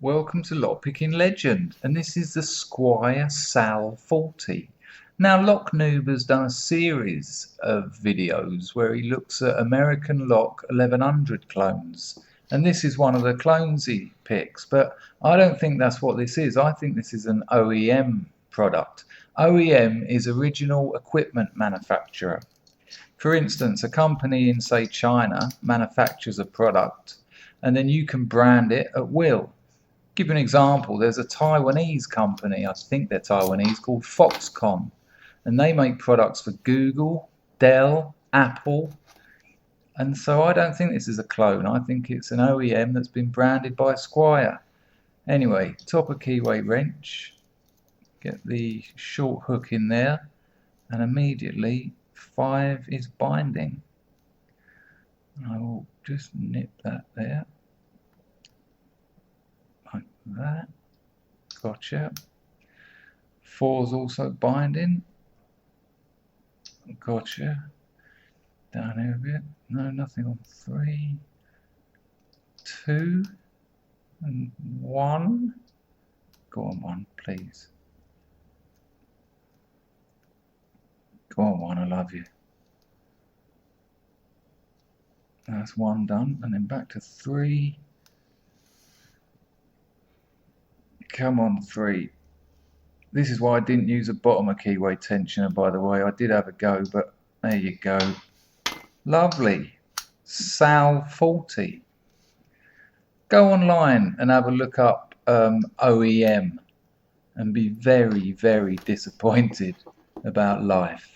Welcome to Lockpicking Legend, and this is the Squire Sal 40. Now, Lock Noob has done a series of videos where he looks at American Lock 1100 clones, and this is one of the clones he picks, but I don't think that's what this is. I think this is an OEM product. OEM is original equipment manufacturer. For instance, a company in, say, China manufactures a product, and then you can brand it at will. Give you an example, there's a Taiwanese company, I think they're Taiwanese, called Foxconn, and they make products for Google, Dell, Apple, and so I don't think this is a clone. I think it's an OEM that's been branded by Squire. Anyway, top of keyway wrench, get the short hook in there, and immediately 5 is binding. I will just nip that there. Like that. Gotcha. 4's also binding. Gotcha. Down here a bit. No, nothing on 3. 2 and 1. Go on 1, please. Go on 1, I love you. That's 1 done, and then back to 3. Come on 3. This is why I didn't use a bottom of keyway tensioner, by the way. I did have a go, but there you go. Lovely. Sal 40. Go online and have a look up OEM and be very, very disappointed about life.